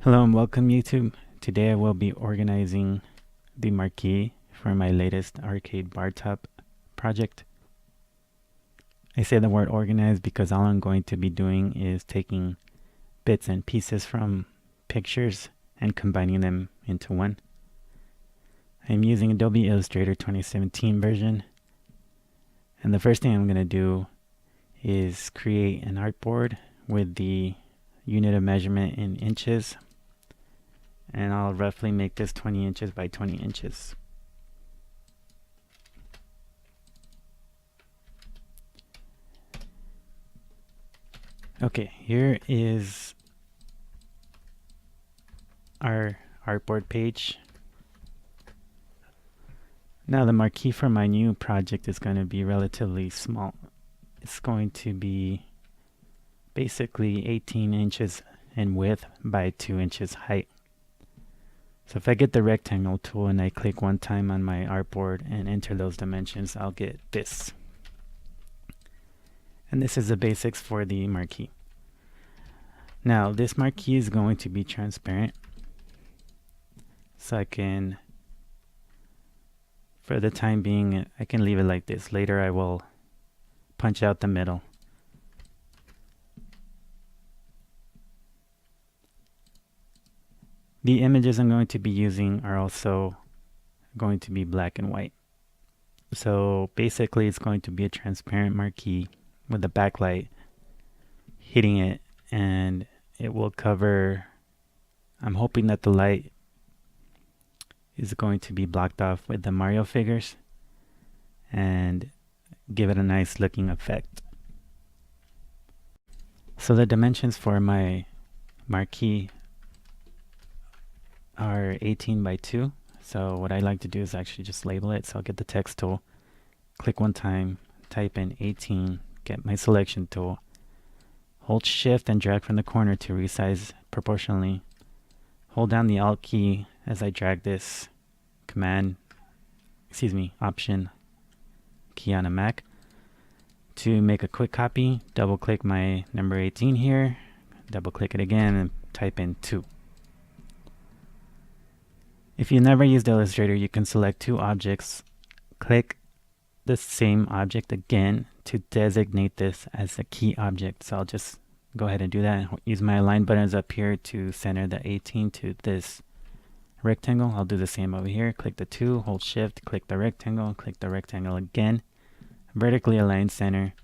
Hello and welcome YouTube. Today I will be organizing the marquee for my latest arcade bar top project. I say the word organize because all I'm going to be doing is taking bits and pieces from pictures and combining them into one. I'm using Adobe Illustrator 2017 version, and the first thing I'm going to do is create an artboard with the unit of measurement in inches, and I'll roughly make this 20 inches by 20 inches. Okay, here is our artboard page. Now the marquee for my new project is going to be relatively small. It's going to be basically 18 inches in width by 2 inches height. So if I get the rectangle tool and I click one time on my artboard and enter those dimensions, I'll get this. And this is the basics for the marquee. Now this marquee is going to be transparent, so I can, for the time being, I can leave it like this. Later I will punch out the middle. The images I'm going to be using are also going to be black and white. So basically it's going to be a transparent marquee with the backlight hitting it, and it will cover, I'm hoping that the light is going to be blocked off with the Mario figures and give it a nice looking effect. So the dimensions for my marquee are 18 by 2. So what I like to do is actually just label it. So I'll get the text tool, click one time, type in 18, get my selection tool, hold shift and drag from the corner to resize proportionally. Hold down the Alt key as I drag this Option key on a Mac. To make a quick copy, double click my number 18 here, double click it again and type in 2. If you never used Illustrator, you can select two objects, click the same object again to designate this as a key object. So I'll just go ahead and do that. Use my align buttons up here to center the 18 to this rectangle. I'll do the same over here. Click the 2, hold shift, click the rectangle again, vertically align center.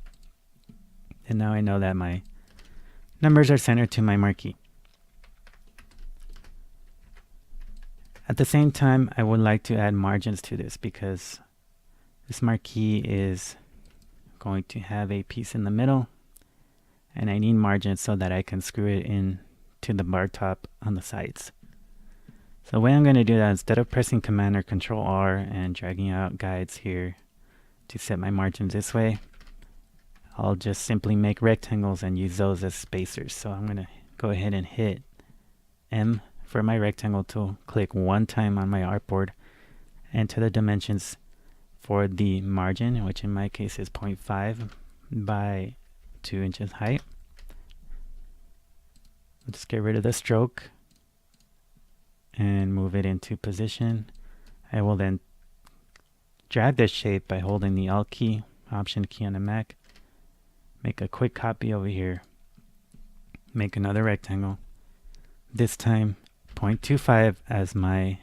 And now I know that my numbers are centered to my marquee. At the same time, I would like to add margins to this because this marquee is going to have a piece in the middle, and I need margins so that I can screw it in to the bar top on the sides. So the way I'm going to do that, instead of pressing Command or Control R and dragging out guides here to set my margins this way, I'll just simply make rectangles and use those as spacers. So I'm going to go ahead and hit M for my rectangle tool, click one time on my artboard, enter the dimensions for the margin, which in my case is 0.5 by 2 inches height. Let's get rid of the stroke and move it into position. I will then drag this shape by holding the Alt key, Option key on the Mac, make a quick copy over here, make another rectangle, this time 0.25 as my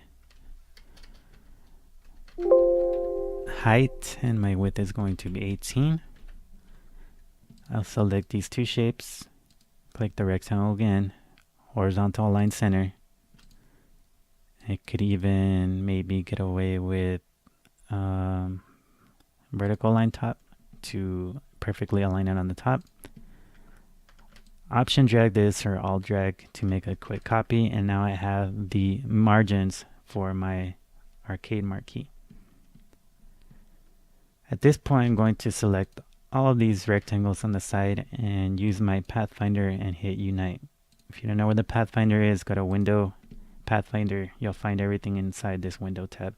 height, and my width is going to be 18. I'll select these two shapes, click the rectangle again, horizontal align center. I could even maybe get away with vertical align top to perfectly align it on the top. Option drag this or Alt drag to make a quick copy, and now I have the margins for my arcade marquee. At this point, I'm going to select all of these rectangles on the side and use my Pathfinder and hit Unite. If you don't know where the Pathfinder is, go to Window, Pathfinder. You'll find everything inside this Window tab.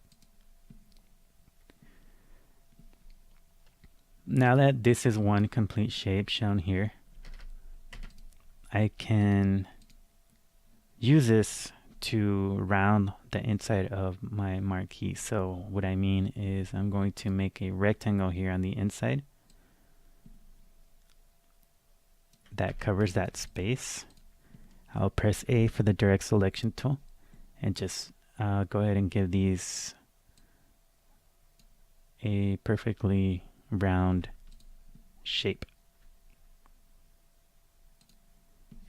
Now that this is one complete shape shown here, I can use this to round the inside of my marquee. So what I mean is I'm going to make a rectangle here on the inside that covers that space. I'll press A for the direct selection tool and just go ahead and give these a perfectly round shape.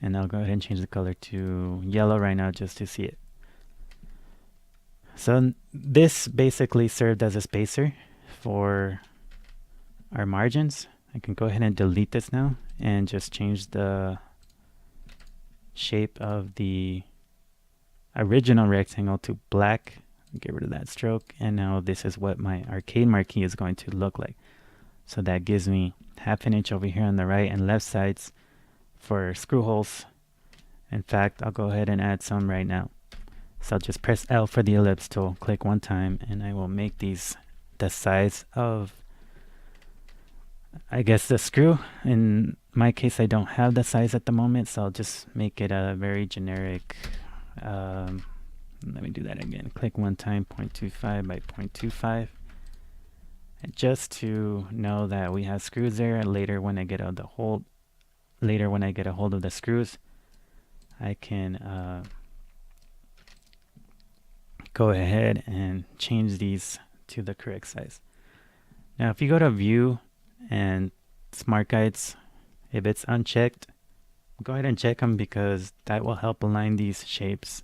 And I'll go ahead and change the color to yellow right now just to see it. So this basically served as a spacer for our margins. I can go ahead and delete this now and just change the shape of the original rectangle to black. Get rid of that stroke, and now this is what my arcade marquee is going to look like. So that gives me 1/2 inch over here on the right and left sides for screw holes. In fact, I'll go ahead and add some right now. So I'll just press L for the ellipse tool, click one time, and I will make these the size of, I guess, the screw. In my case, I don't have the size at the moment, so I'll just make it a very generic, let me do that again. Click one time, 0.25 by 0.25. And just to know that we have screws there. Later when I get a hold of the screws, I can go ahead and change these to the correct size. Now if you go to View and Smart Guides, if it's unchecked, go ahead and check them, because that will help align these shapes.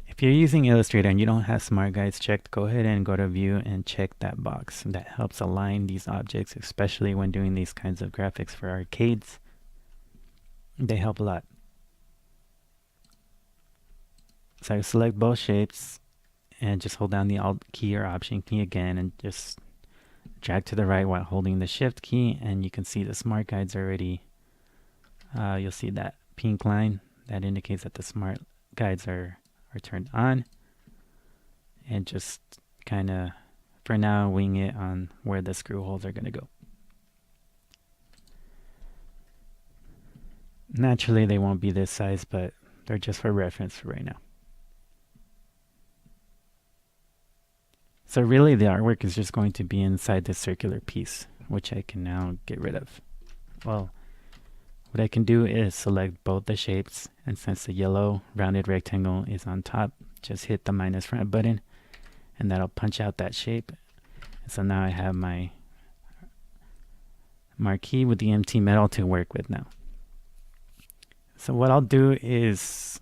If you're using Illustrator and you don't have Smart Guides checked, go ahead and go to View and check that box. That helps align these objects, especially when doing these kinds of graphics for arcades. They help a lot. So I select both shapes and just hold down the Alt key or Option key again and just drag to the right while holding the Shift key, and you can see the Smart Guides already. You'll see that pink line that indicates that the Smart Guides are turned on, and just kind of for now wing it on where the screw holes are going to go. Naturally they won't be this size, but they're just for reference for right now. So really the artwork is just going to be inside this circular piece, which I can now get rid of. Well, what I can do is select both the shapes, and since the yellow rounded rectangle is on top, just hit the minus front button and that'll punch out that shape. And so now I have my marquee with the empty metal to work with now. So what I'll do is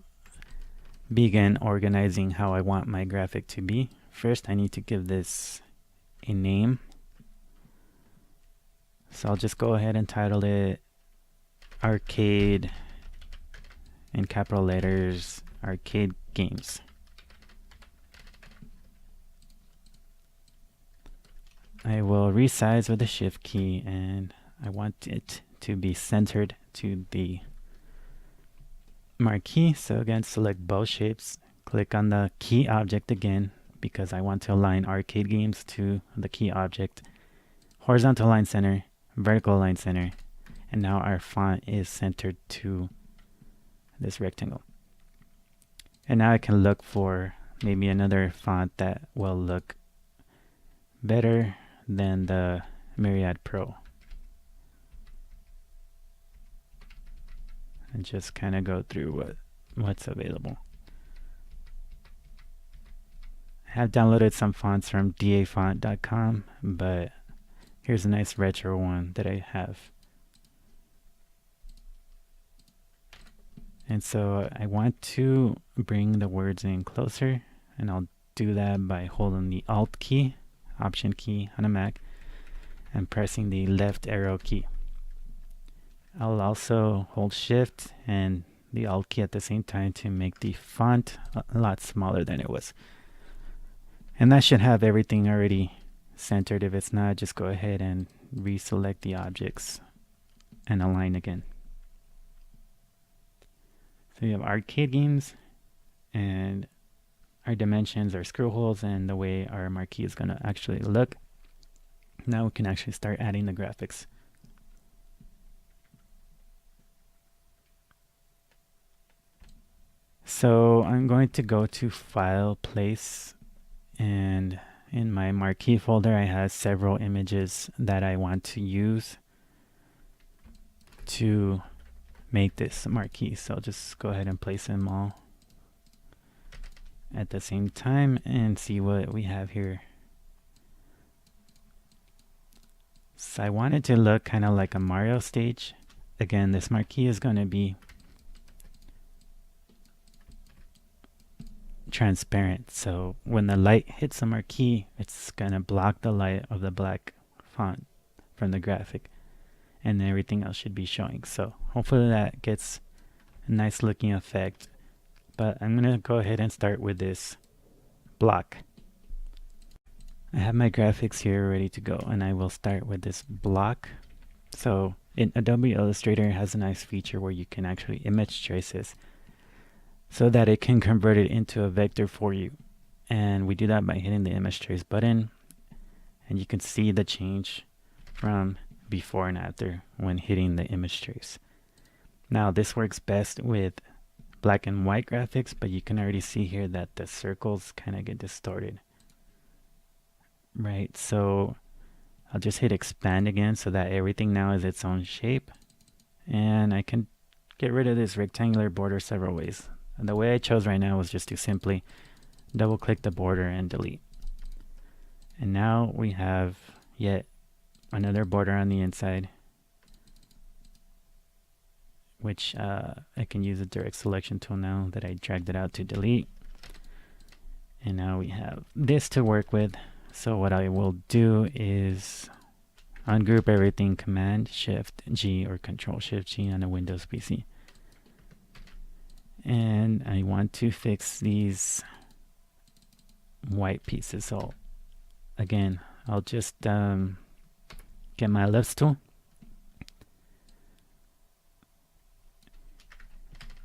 begin organizing how I want my graphic to be. First, I need to give this a name. So I'll just go ahead and title it Arcade, in capital letters, Arcade Games. I will resize with the Shift key, and I want it to be centered to the marquee. So again, select both shapes, click on the key object again, because I want to align Arcade Games to the key object. Horizontal line center, vertical line center, and now our font is centered to this rectangle. And now I can look for maybe another font that will look better than the Myriad Pro. And just kind of go through what's available. I have downloaded some fonts from dafont.com, but here's a nice retro one that I have. And so I want to bring the words in closer, and I'll do that by holding the Alt key, Option key on a Mac, and pressing the left arrow key. I'll also hold Shift and the Alt key at the same time to make the font a lot smaller than it was. And that should have everything already centered. If it's not, just go ahead and reselect the objects and align again. So you have Arcade Games, and our dimensions are screw holes and the way our marquee is going to actually look. Now we can actually start adding the graphics. So I'm going to go to File, Place, and in my Marquee folder I have several images that I want to use to make this marquee. So I'll just go ahead and place them all at the same time and see what we have here. So I want it to look kind of like a Mario stage. Again, this marquee is going to be transparent, so when the light hits the marquee, it's going to block the light of the black font from the graphic, and then everything else should be showing. So hopefully that gets a nice looking effect. But I'm going to go ahead and start with this block. I have my graphics here ready to go, and I will start with this block. So in Adobe Illustrator has a nice feature where you can actually image traces so that it can convert it into a vector for you. And we do that by hitting the image trace button, and you can see the change from before and after when hitting the image trace. Now this works best with black and white graphics, but you can already see here that the circles kind of get distorted. Right, so I'll just hit expand again so that everything now is its own shape, and I can get rid of this rectangular border several ways. And the way I chose right now was just to simply double click the border and delete. And now we have yet another border on the inside, which I can use a direct selection tool now that I dragged it out to delete. And now we have this to work with. So what I will do is ungroup everything, Command Shift G or Control Shift G on a Windows PC. And I want to fix these white pieces. So again, I'll just get my ellipse tool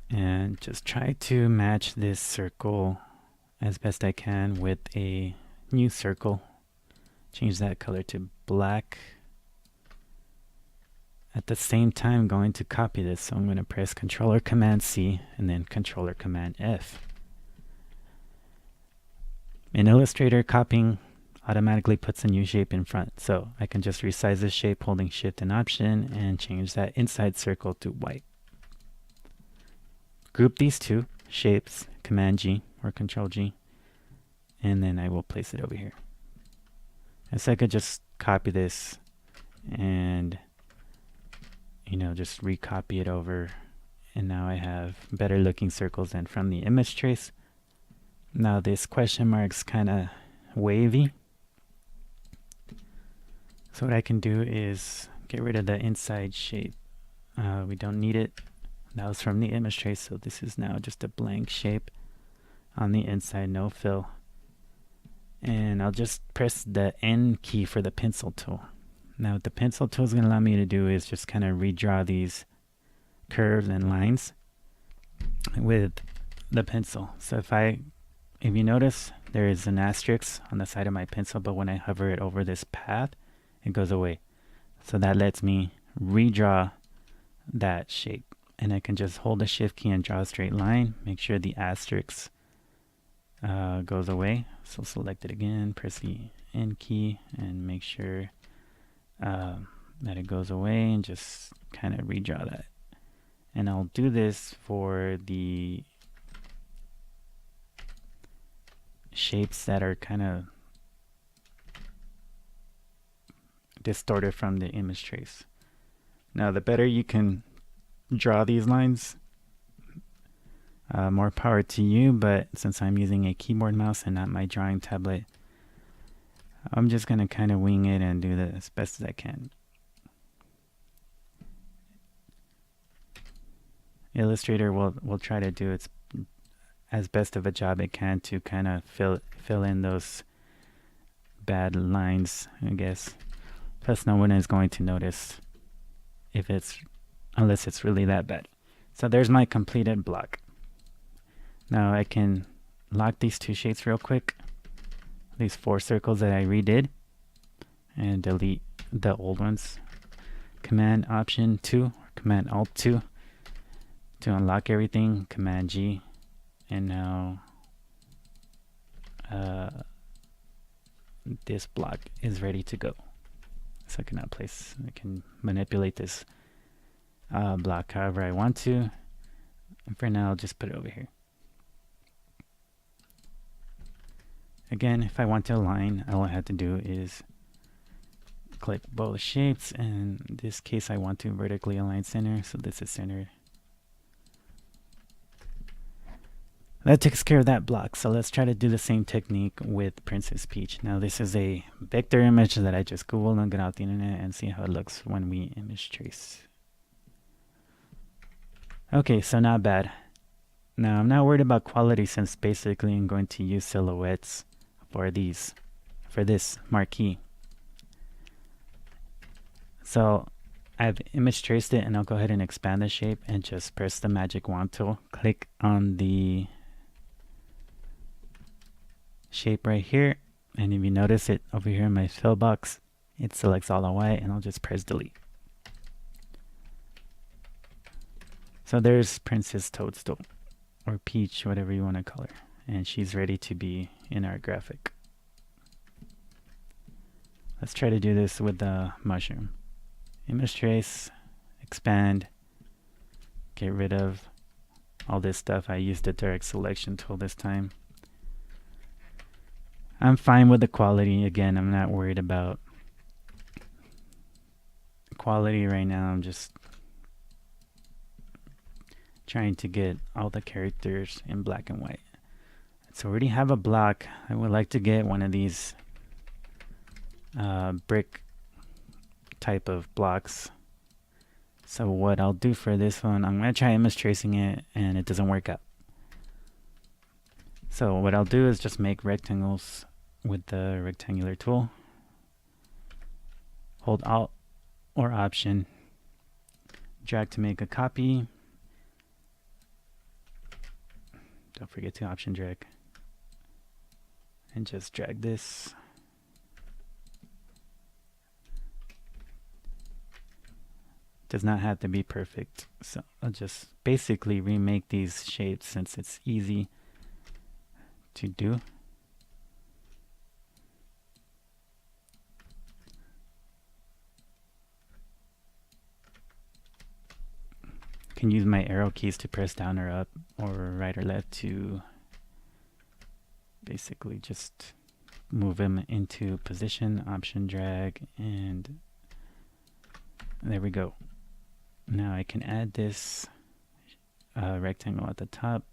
and just try to match this circle as best I can with a new circle. Change that color to black. At the same time, I'm going to copy this, so I'm going to press Controller Command C and then Controller Command F. In Illustrator, copying automatically puts a new shape in front, so I can just resize this shape holding Shift and Option and change that inside circle to white. Group these two shapes, Command G or Control G, and then I will place it over here. And so I could just copy this and just recopy it over, and now I have better looking circles than from the image trace. Now this question mark's kind of wavy, so what I can do is get rid of the inside shape. We don't need it. That was from the image trace, so this is now just a blank shape on the inside, no fill. And I'll just press the N key for the pencil tool. Now what the pencil tool is going to allow me to do is just kind of redraw these curves and lines with the pencil. So if you notice, there is an asterisk on the side of my pencil, but when I hover it over this path, it goes away. So that lets me redraw that shape. And I can just hold the Shift key and draw a straight line. Make sure the asterisk goes away. So select it again, press the N key, and make sure that it goes away, and just kind of redraw that. And I'll do this for the shapes that are kind of distorted from the image trace. Now the better you can draw these lines, more power to you, but since I'm using a keyboard mouse and not my drawing tablet, I'm just going to kind of wing it and do that as best as I can. Illustrator will try to do its as best of a job it can to kind of fill in those bad lines, I guess. Plus no one is going to notice unless it's really that bad. So there's my completed block. Now I can lock these two shapes real quick, these 4 circles that I redid, and delete the old ones. Command Option 2, Command Alt 2 to unlock everything, Command G And now this block is ready to go. So I can now I can manipulate this block however I want to. And for now, I'll just put it over here. Again, if I want to align, all I have to do is click both shapes, and in this case I want to vertically align center, so this is centered. That takes care of that block. So let's try to do the same technique with Princess Peach. Now this is a vector image that I just googled and got out the internet, and see how it looks when we image trace. Okay, so not bad. Now I'm not worried about quality, since basically I'm going to use silhouettes for this marquee. So I've image traced it, and I'll go ahead and expand the shape and just press the magic wand tool. Click on the shape right here, and if you notice it over here in my fill box, it selects all the white, and I'll just press delete. So there's Princess Toadstool, or Peach, whatever you want to call her, and she's ready to be in our graphic. Let's try to do this with the mushroom. Image trace, expand, get rid of all this stuff. I used the direct selection tool this time. I'm fine with the quality. Again, I'm not worried about quality right now. I'm just trying to get all the characters in black and white. So I already have a block. I would like to get one of these brick type of blocks. So what I'll do for this one, I'm going to try image tracing it, and it doesn't work out. So what I'll do is just make rectangles with the rectangular tool. Hold Alt or Option, drag to make a copy. Don't forget to Option drag, and just drag this. Does not have to be perfect, so I'll just basically remake these shapes since it's easy to do. I can use my arrow keys to press down or up, or right or left, to basically just move them into position. Option drag, and there we go. Now I can add this rectangle at the top.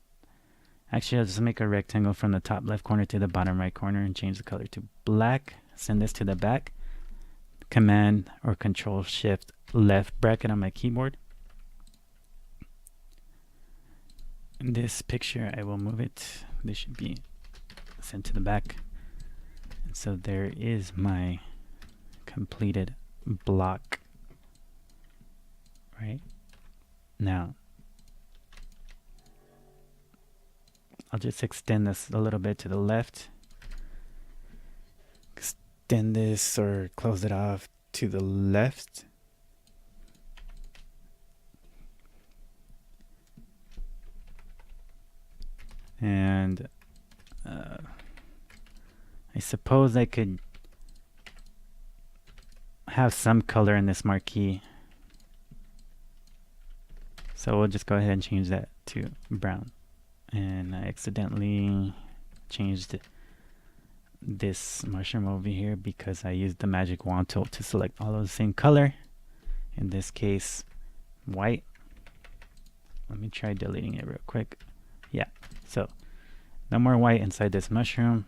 Actually, I'll just make a rectangle from the top left corner to the bottom right corner and change the color to black. Send this to the back. Command or Control Shift left bracket on my keyboard. In this picture, I will move it. This should be sent to the back. And so there is my completed block. Right now, I'll just extend this a little bit to the left, extend this or close it off to the left, and I suppose I could have some color in this marquee. So we'll just go ahead and change that to brown. And I accidentally changed this mushroom over here because I used the magic wand tool to select all of the same color. In this case, white. Let me try deleting it real quick. Yeah, so no more white inside this mushroom.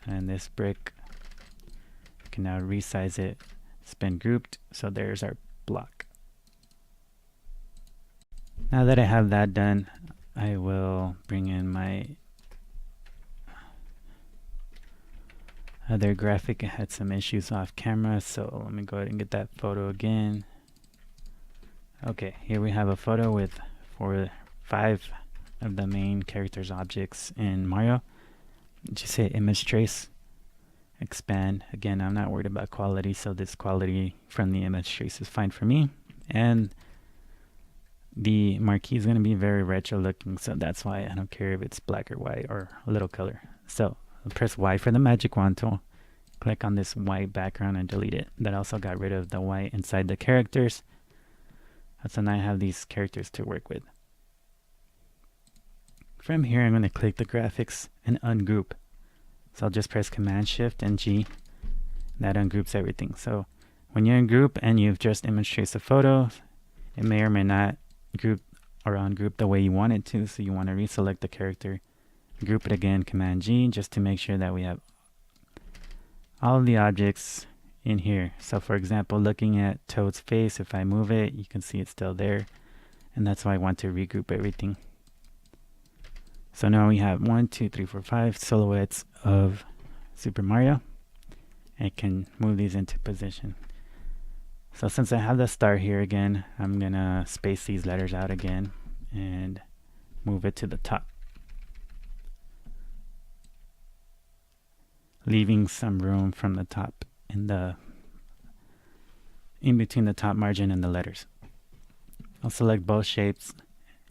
And this brick, I can now resize it. It's been grouped, so there's our block. Now that I have that done, I will bring in my other graphic. It had some issues off camera, so let me go ahead and get that photo again. Okay, here we have a photo with 5 of the main characters' objects in Mario. Just hit image trace, expand. Again, I'm not worried about quality, so this quality from the image trace is fine for me. And the marquee is going to be very retro looking, so that's why I don't care if it's black or white or a little color. So I'll press Y for the magic wand tool, click on this white background and delete it. That also got rid of the white inside the characters. So now I have these characters to work with. From here I'm going to click the graphics and ungroup. So I'll just press Command Shift and G. That ungroups everything. So when you ungroup and you've just image traced a photo, it may or may not group or ungroup the way you want it to. So you want to reselect the character, group it again, Command G, just to make sure that we have all of the objects in here. So for example, looking at Toad's face, if I move it, you can see it's still there. And that's why I want to regroup everything. So now we have 1, 2, 3, 4, 5 silhouettes of Super Mario. I can move these into position. So since I have the star here again, I'm gonna space these letters out again and move it to the top, leaving some room from the top in between the top margin and the letters. I'll select both shapes,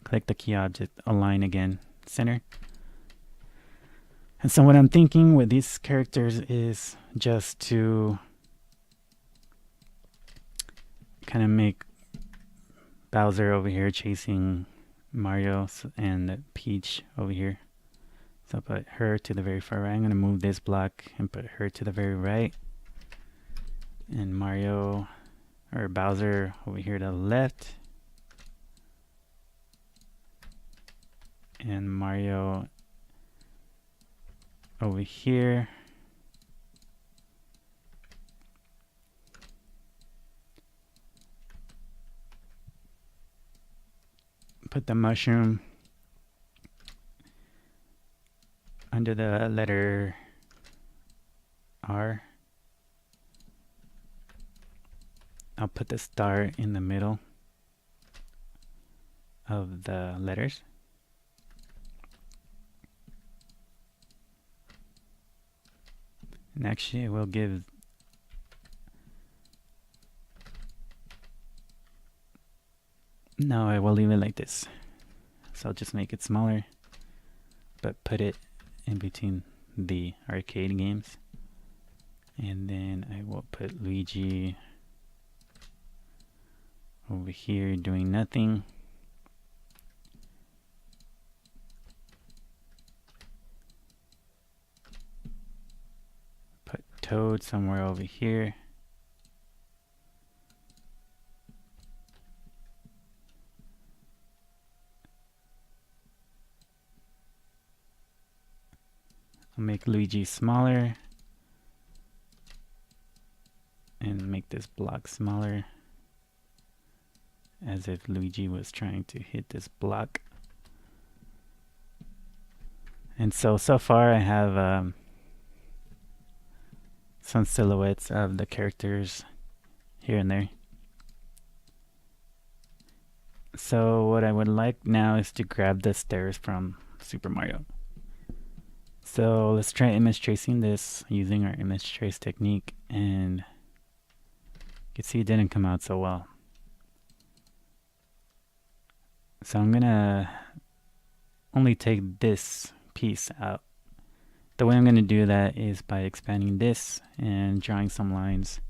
click the key object, align again, center. And so what I'm thinking with these characters is just to kind of make Bowser over here chasing Mario and Peach over here. So put her to the very far right. I'm going to move this block and put her to the very right. And Mario or Bowser over here to the left. And Mario over here. Put the mushroom under the letter R. I'll put the star in the middle of the letters. And actually, we'll give I will leave it like this. So I'll just make it smaller, but put it in between the arcade games. And then I will put Luigi over here doing nothing. Put Toad somewhere over here. I'll make Luigi smaller and make this block smaller, as if Luigi was trying to hit this block. And so far I have some silhouettes of the characters here and there. So what I would like now is to grab the stairs from Super Mario. So let's try image tracing this using our image trace technique, and you can see it didn't come out so well. So I'm gonna only take this piece out. The way I'm gonna do that is by expanding this and drawing some lines.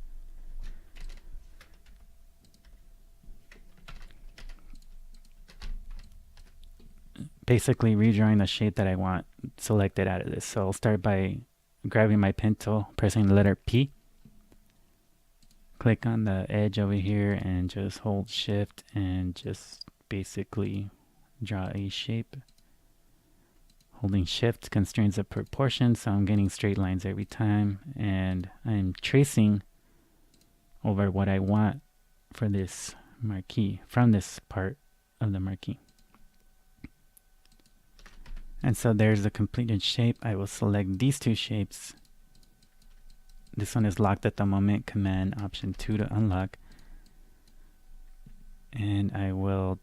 Basically redrawing the shape that I want selected out of this. So I'll start by grabbing my pen tool, pressing the letter P, click on the edge over here and just hold shift and just basically draw a shape. Holding shift constrains the proportion, so I'm getting straight lines every time, and I'm tracing over what I want for this marquee from this part of the marquee. And so there's the completed shape. I will select these two shapes. This one is locked at the moment, Command Option 2 to unlock. And I will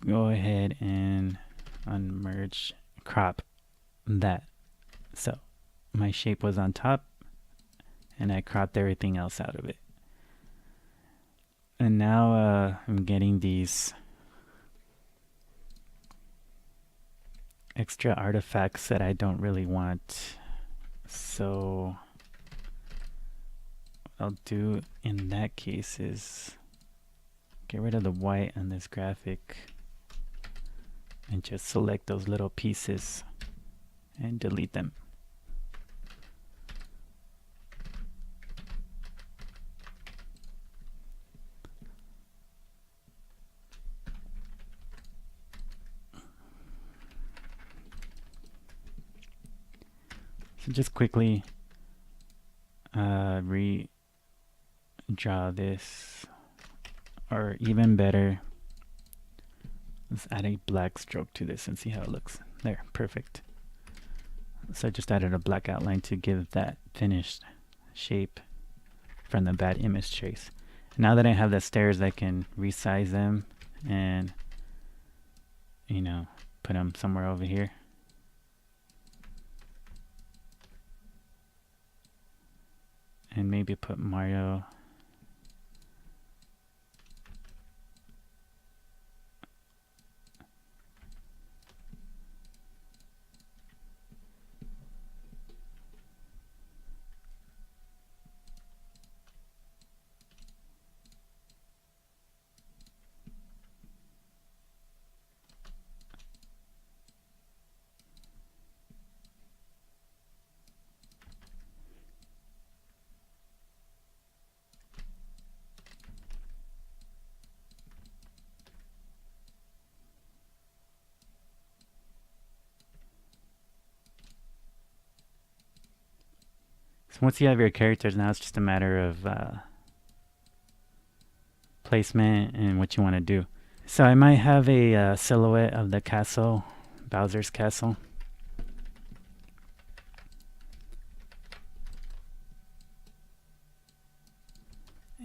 go ahead and unmerge, crop that. So my shape was on top and I cropped everything else out of it. And now I'm getting these extra artifacts that I don't really want. So what I'll do in that case is get rid of the white on this graphic and just select those little pieces and delete them. So just quickly redraw this, or even better, let's add a black stroke to this and see how it looks. There, perfect. So I just added a black outline to give that finished shape from the bad image trace. Now that I have the stairs, I can resize them and, you know, put them somewhere over here. And maybe put Mario So once you have your characters, now it's just a matter of placement and what you want to do. So I might have a silhouette of the castle, Bowser's castle.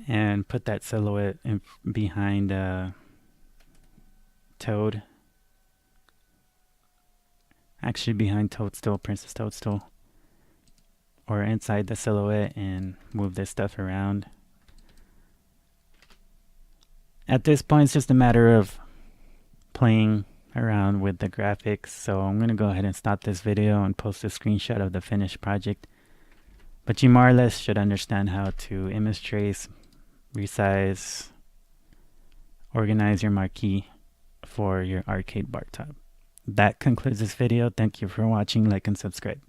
And put that silhouette behind Toad. Actually behind Toadstool, Princess Toadstool. Or inside the silhouette, and move this stuff around. At this point, it's just a matter of playing around with the graphics. So I'm going to go ahead and stop this video and post a screenshot of the finished project. But you more or less should understand how to image trace, resize, organize your marquee for your arcade bar top. That concludes this video. Thank you for watching. Like and subscribe.